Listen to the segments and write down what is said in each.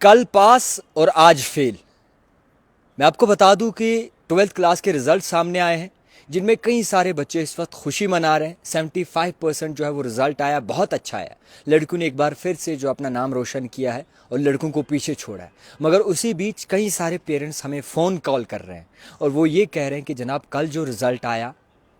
कल पास और आज फेल। मैं आपको बता दूं कि 12th क्लास के रिजल्ट सामने आए हैं, जिनमें कई सारे बच्चे इस वक्त खुशी मना रहे हैं। 75% जो है वो रिजल्ट आया, बहुत अच्छा आया। लड़कियों ने एक बार फिर से जो अपना नाम रोशन किया है और लड़कों को पीछे छोड़ा है। मगर उसी बीच कई सारे पेरेंट्स हमें फ़ोन कॉल कर रहे हैं और वो ये कह रहे हैं कि जनाब कल जो रिज़ल्ट आया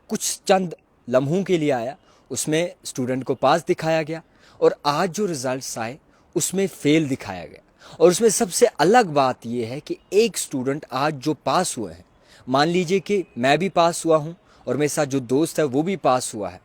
कुछ चंद लम्हों के लिए आया, उसमें स्टूडेंट को पास दिखाया गया, और आज जो रिजल्ट्स आए उसमें फेल दिखाया गया। और उसमें सबसे अलग बात यह है कि एक स्टूडेंट आज जो पास हुए हैं, मान लीजिए कि मैं भी पास हुआ हूं और मेरे साथ जो दोस्त है वो भी पास हुआ है,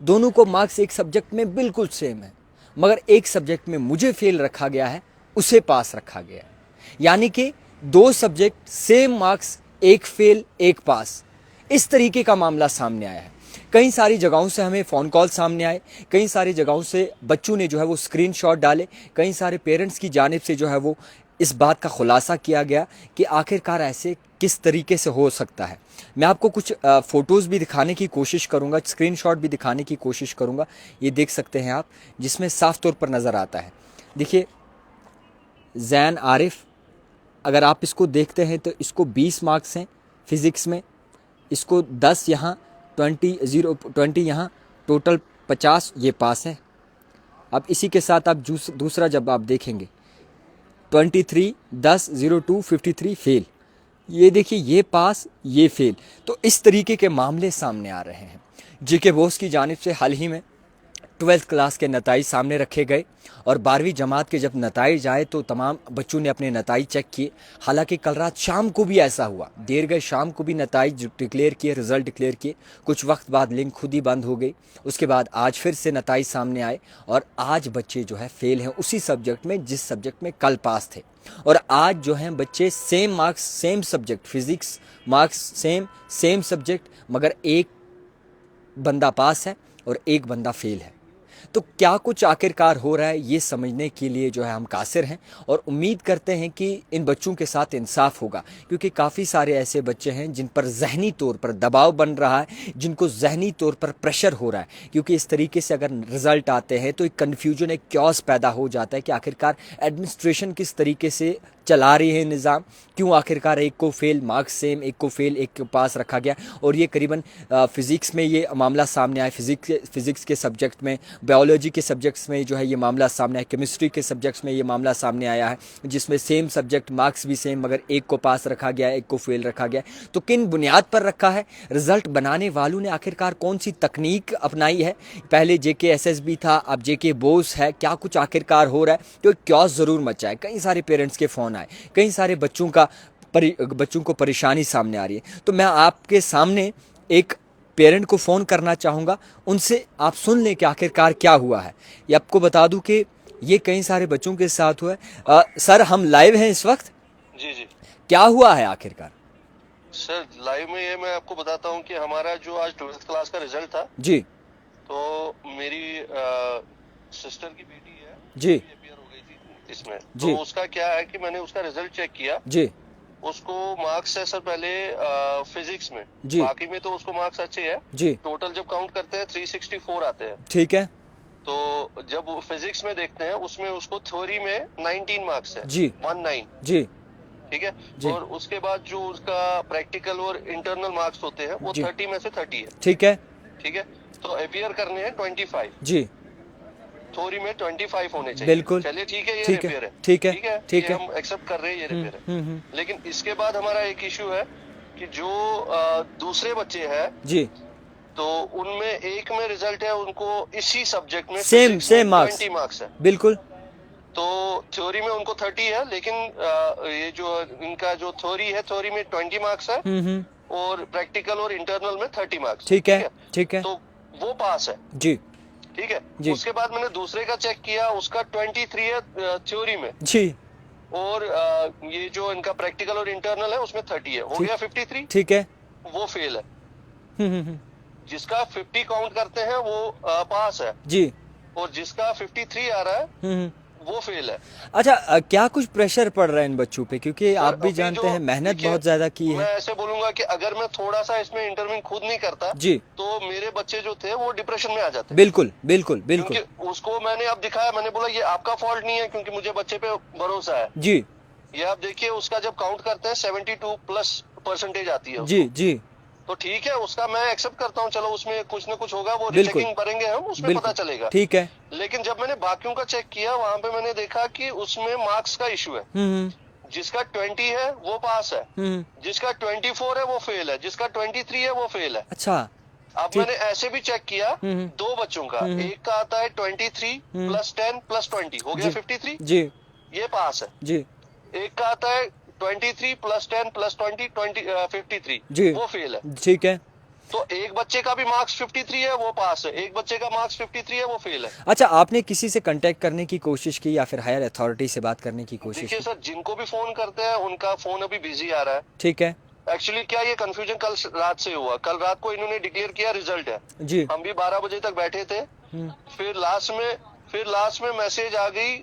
दोनों को मार्क्स एक सब्जेक्ट में बिल्कुल सेम है, मगर एक सब्जेक्ट में मुझे फेल रखा गया है, उसे पास रखा गया है। यानी कि दो सब्जेक्ट सेम मार्क्स, एक फेल एक पास, इस तरीके का मामला सामने आया है। कई सारी जगहों से हमें फ़ोन कॉल सामने आए, कई सारी जगहों से बच्चों ने जो है वो स्क्रीनशॉट डाले, कई सारे पेरेंट्स की जानिब से जो है वो इस बात का खुलासा किया गया कि आखिरकार ऐसे किस तरीके से हो सकता है। मैं आपको कुछ फ़ोटोज़ भी दिखाने की कोशिश करूँगा, स्क्रीनशॉट भी दिखाने की कोशिश करूँगा। ये देख सकते हैं आप, जिसमें साफ़ तौर पर नज़र आता है। देखिए, जैन आरिफ, अगर आप इसको देखते हैं तो इसको 20 मार्क्स हैं फिज़िक्स में, इसको 10 यहाँ, 20 यहाँ, टोटल 50 ये पास है। अब इसी के साथ आप दूसरा जब आप देखेंगे 23, 10, 02, 53 फेल। ये देखिए, ये पास ये फेल। तो इस तरीके के मामले सामने आ रहे हैं। जेके बोस की जानिब से हाल ही में 12th क्लास के नताइज सामने रखे गए और 12वीं जमात के जब नताइज आए तो तमाम बच्चों ने अपने नताइज चेक किए। हालांकि कल रात शाम को भी ऐसा हुआ, देर गए शाम को भी नताइज डिक्लेयर किए, रिजल्ट डिक्लेयर किए। कुछ वक्त बाद लिंक खुद ही बंद हो गई। उसके बाद आज फिर से नताइज सामने आए और आज बच्चे जो है फेल हैं उसी सब्जेक्ट में जिस सब्जेक्ट में कल पास थे। और आज जो हैं बच्चे same marks same subject, physics marks same subject, मगर एक बंदा पास है और एक बंदा फेल है। तो क्या कुछ आखिरकार हो रहा है, ये समझने के लिए जो है हम कासिर हैं और उम्मीद करते हैं कि इन बच्चों के साथ इंसाफ होगा, क्योंकि काफ़ी सारे ऐसे बच्चे हैं जिन पर जहनी तौर पर दबाव बन रहा है, जिनको जहनी तौर पर प्रेशर हो रहा है। क्योंकि इस तरीके से अगर रिजल्ट आते हैं तो एक कन्फ्यूजन, एक क्योस पैदा हो जाता है कि आखिरकार एडमिनिस्ट्रेशन किस तरीके से चला रही है निज़ाम, क्यों आखिरकार एक को फेल मार्क्स सेम, एक को फेल एक को पास रखा गया। और ये करीबन फ़िज़िक्स में ये मामला सामने आया, फ़िज़िक्स के सब्जेक्ट में, बायोलॉजी के सब्जेक्ट्स में जो है ये मामला सामने आया, केमिस्ट्री के सब्जेक्ट्स में ये मामला सामने आया है, जिसमें सेम सब्जेक्ट मार्क्स भी सेम, मगर एक को पास रखा गया, एक को फेल रखा गया। तो किन बुनियाद पर रखा है? रिज़ल्ट बनाने वालों ने आखिरकार कौन सी तकनीक अपनाई है? पहले JKSSB था, अब JK बोस है, क्या कुछ आखिरकार हो रहा है? तो एक क्योस ज़रूर मचा है। कई सारे पेरेंट्स के फ़ोन आए, कई सारे बच्चों को परेशानी सामने आ रही है। तो मैं आपके सामने एक पेरेंट को फ़ोन करना चाहूँगा, उनसे आप सुन लें कि आखिरकार क्या हुआ है। ये आपको बता दूं कि ये कई सारे बच्चों के साथ हुआ है। सर, हम लाइव हैं इस वक्त। जी जी, क्या हुआ है आखिरकार? सर लाइव में ये मैं आपको बताता हूँ कि हमारा जो आज 12th क्लास का रिजल्ट था, जी तो मेरी सिस्टर की बेटी है जी अपियर हो गई थी इसमें। जी तो उसका क्या है कि मैंने उसका रिजल्ट चेक किया, जी उसको मार्क्स है सर पहले फिजिक्स में, जी बाकी में तो उसको मार्क्स अच्छे हैं। जी, टोटल जब काउंट करते हैं 364 आते हैं। ठीक है। तो जब फिजिक्स में देखते हैं उसमें उसको थ्योरी में 19 मार्क्स है, जी 19, जी ठीक है। जी और उसके बाद जो उसका प्रैक्टिकल और इंटरनल मार्क्स होते हैं वो जी, 30 में से 30 है, ठीक है। ठीक है। तो अपियर करने हैं 25, जी, थ्योरी में 25 होने चाहिए। बिल्कुल। चलिए ठीक है, ये ठीक है, रिपेयर है, ठीक है, ठीक है, ठीक ये है। हम एक्सेप्ट कर रहे हैं, ये रिपेयर है। हम्म। लेकिन इसके बाद हमारा एक इश्यू है कि जो दूसरे बच्चे हैं, जी, तो उनमें एक में रिजल्ट है उनको इसी सब्जेक्ट में सेम फिजिक्स में मार्क्स, 20 मार्क्स है। बिल्कुल। तो थ्योरी में उनको 30 है, लेकिन ये जो इनका जो थ्योरी है, थ्योरी में 20 मार्क्स है और प्रैक्टिकल और इंटरनल में 30 मार्क्स, ठीक है, ठीक है। तो वो पास है, जी ठीक है। जी उसके बाद मैंने दूसरे का चेक किया, उसका 23 है थ्योरी में, जी, और ये जो इनका प्रैक्टिकल और इंटरनल है उसमें 30 है, हो ठीक, गया 53। ठीक है। वो फेल है। हम्म। जिसका 50 काउंट करते हैं वो पास है, जी। और जिसका 53 आ रहा है वो फेल है। अच्छा, क्या कुछ प्रेशर पड़ रहा है इन बच्चों पे, क्योंकि आप भी अभी जानते जो हैं मेहनत देखिए, बहुत ज्यादा की मैं है। ऐसे बोलूंगा कि अगर मैं थोड़ा सा इसमें इंटरव्यू खुद नहीं करता जी, तो मेरे बच्चे जो थे वो डिप्रेशन में आ जाते। बिल्कुल बिल्कुल क्योंकि बिल्कुल। उसको मैंने अब दिखाया, मैंने बोला ये आपका फॉल्ट नहीं है क्योंकि मुझे बच्चे पे भरोसा है। जी ये आप देखिए, उसका जब काउंट करते हैं 72+% आती है जी उसको। जी, तो ठीक है, उसका मैं एक्सेप्ट करता हूँ, चलो उसमें कुछ ना कुछ होगा, वो बिल्कुल रिचेकिंग करेंगे हम, उसमें पता बिल्कुल, चलेगा। ठीक है। लेकिन जब मैंने बाकियों का चेक किया, वहां पे मैंने देखा कि उसमें मार्क्स का इशू है। हम्म जिसका 20 है वो पास है, हम्म। जिसका 24 है वो फेल है, जिसका 23 है वो फेल है। अच्छा, अब ठीक। मैंने ऐसे भी चेक किया हम्म दो बच्चों का, हम्म एक का आता है 23 हम्म, प्लस 10 प्लस 20 हो गया जी 53, जी ये पास है। जी एक का आता है 23 प्लस 10 प्लस 53, जी, वो फेल है। ठीक है। तो एक बच्चे का भी मार्क्स 53 है, वो पास है, एक बच्चे का मार्क्स 53 है, वो फेल है। अच्छा, आपने किसी से कांटेक्ट करने की कोशिश की या फिर हायर अथॉरिटी से बात करने की कोशिश देखिए की? सर, जिनको भी फोन करते हैं उनका फोन अभी बिजी आ रहा है। ठीक है। एक्चुअली क्या, ये कंफ्यूजन कल रात से हुआ। कल रात को इन्होंने डिक्लेयर किया रिजल्ट है, जी। हम भी 12 बजे तक बैठे थे। हम्म फिर लास्ट में मैसेज आ गई,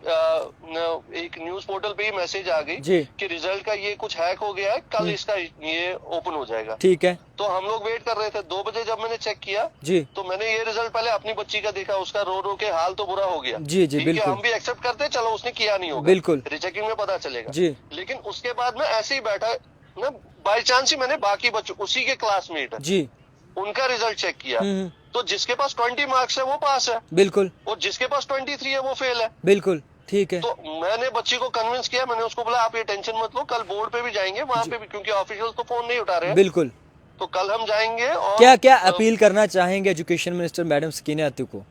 एक न्यूज पोर्टल पे ही मैसेज आ गई जी, कि रिजल्ट का ये कुछ हैक हो गया है, कल इसका ये ओपन हो जाएगा। ठीक है। तो हम लोग वेट कर रहे थे। 2 बजे जब मैंने चेक किया जी तो मैंने ये रिजल्ट पहले अपनी बच्ची का देखा, उसका रो रो के हाल तो बुरा हो गया। जी जी, ठीक है, बिल्कुल हम भी एक्सेप्ट करते हैं, चलो उसने किया नहीं होगा, बिल्कुल। रिचेकिंग में पता चलेगा। जी लेकिन उसके बाद में ऐसे ही बैठा ना, बाई चांस ही मैंने बाकी बच्चों, उसी के क्लासमेट है, जी, उनका रिजल्ट चेक किया। हम्म, तो जिसके पास 20 मार्क्स है वो पास है, बिल्कुल और जिसके पास 23 है वो फेल है। बिल्कुल, ठीक है। तो मैंने बच्ची को कन्विंस किया, मैंने उसको बोला आप ये टेंशन मत लो, कल बोर्ड पे भी जाएंगे, वहां जी, पे भी, क्योंकि ऑफिशियल तो फोन नहीं उठा रहे हैं, बिल्कुल। तो कल हम जाएंगे। और क्या क्या अपील करना चाहेंगे एजुकेशन मिनिस्टर मैडम सकीना अत्तू को?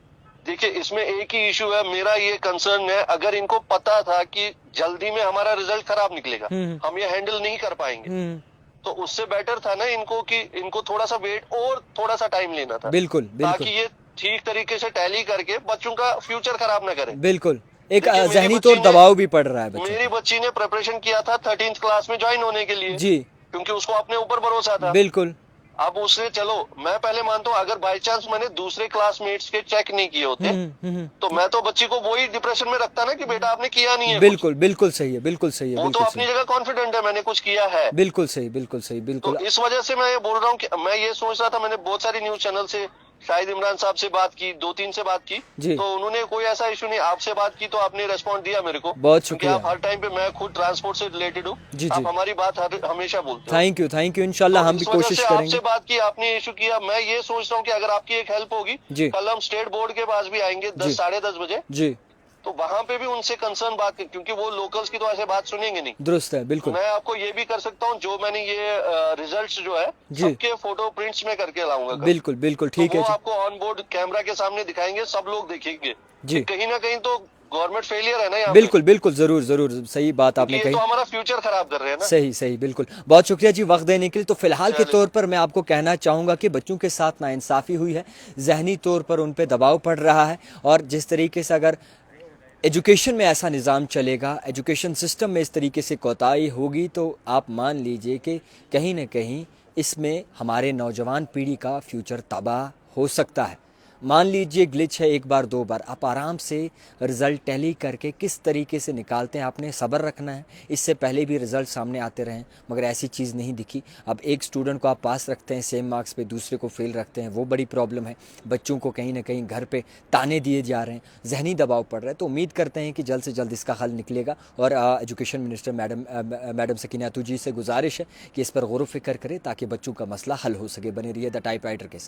देखिए, इसमें एक ही इशू है, मेरा ये कंसर्न है, अगर इनको पता था कि जल्दी में हमारा रिजल्ट खराब निकलेगा, हम्म हम ये हैंडल नहीं कर पाएंगे, हम्म, तो उससे बेटर था ना इनको कि इनको थोड़ा सा वेट और थोड़ा सा टाइम लेना था, बिल्कुल बिल्कुल ताकि ये ठीक तरीके से टैली करके बच्चों का फ्यूचर खराब ना करे। बिल्कुल। एक देखिए, जहनी तौर दबाव भी पड़ रहा है बच्चों मेरी पे। बच्ची ने प्रिपरेशन किया था 13th क्लास में ज्वाइन होने के लिए, जी, क्योंकि उसको अपने ऊपर भरोसा था। बिल्कुल अब उसने, चलो मैं पहले मानता हूँ, अगर बाई चांस मैंने दूसरे क्लासमेट्स के चेक नहीं किए होते तो मैं तो बच्ची को वही डिप्रेशन में रखता ना कि बेटा आपने किया नहीं है कुछ। बिल्कुल बिल्कुल सही है, बिल्कुल सही है, वो तो बिल्कुल अपनी सही। जगह कॉन्फिडेंट है, मैंने कुछ किया है। बिल्कुल सही, बिल्कुल सही, तो बिल्कुल। इस वजह से मैं ये बोल रहा हूँ कि मैं ये सोच रहा था, मैंने बहुत सारी न्यूज चैनल से, शाहिद इमरान साहब से बात की, 2-3 से बात की, जी, तो उन्होंने कोई ऐसा इशू नहीं, आपसे बात की तो आपने रेस्पॉन्ड दिया मेरे को, बहुत क्योंकि शुक्रिया। आप हर टाइम पे, मैं खुद ट्रांसपोर्ट से रिलेटेड हूँ, जी आप जी, हमारी बात हमेशा बोलते हो। थैंक यू इंशाल्लाह, तो हम भी इस वजह कोशिश से करेंगे। आपसे बात की, आपने इशू किया, मैं ये सोच रहा हूँ कि अगर आपकी एक हेल्प होगी, जी कल हम स्टेट बोर्ड के पास भी आएंगे जी 10-10:30 बजे, जी, तो वहां पे भी उनसे कंसर्न बात करें, क्योंकि वो लोकल्स की तो ऐसे बात सुनेंगे नहीं। दुरुस्त है, बिल्कुल। मैं आपको ये भी कर सकता हूँ, जो मैंने ये रिजल्ट्स जो है जी, सबके फोटो प्रिंट्स में करके लाऊंगा कल, बिल्कुल बिल्कुल, तो ठीक वो है जी। आपको ऑन बोर्ड कैमरा के सामने दिखाएंगे, सब लोग देखेंगे कि जी, कहीं ना कहीं तो गवर्नमेंट फेलियर है ना यहाँ पे, बिल्कुल बिल्कुल, जरूर जरूर, सही बात क्योंकि आपने ये तो कही। हमारा फ्यूचर खराब कर रहे हैं ना। सही सही, बिल्कुल। बहुत शुक्रिया जी वक्त देने के लिए। तो फिलहाल के चलिए, तौर पर मैं आपको कहना चाहूँगा कि बच्चों के साथ नाइंसाफ़ी हुई है, जहनी तौर पर उन पर दबाव पड़ रहा है, और जिस तरीके से अगर एजुकेशन में ऐसा निज़ाम चलेगा, एजुकेशन सिस्टम में इस तरीके से कोताही होगी, तो आप मान लीजिए कि कहीं न कहीं इसमें हमारे नौजवान पीढ़ी का फ्यूचर तबाह हो सकता है। मान लीजिए ग्लिच है एक बार दो बार, आप आराम से रिज़ल्ट टैली करके किस तरीके से निकालते हैं, आपने सब्र रखना है। इससे पहले भी रिज़ल्ट सामने आते रहे मगर ऐसी चीज़ नहीं दिखी। अब एक स्टूडेंट को आप पास रखते हैं सेम मार्क्स पे, दूसरे को फेल रखते हैं, वो बड़ी प्रॉब्लम है। बच्चों को कहीं ना कहीं घर पे ताने दिए जा रहे हैं, जहनी दबाव पड़ रहा है। तो उम्मीद करते हैं कि जल्द से जल्द इसका हल निकलेगा, और एजुकेशन मिनिस्टर मैडम सकीना अत्तू जी से गुजारिश है कि इस पर गौर व फिक्र करें ताकि बच्चों का मसला हल हो सके। बने रहिए द टाइपराइटर के साथ।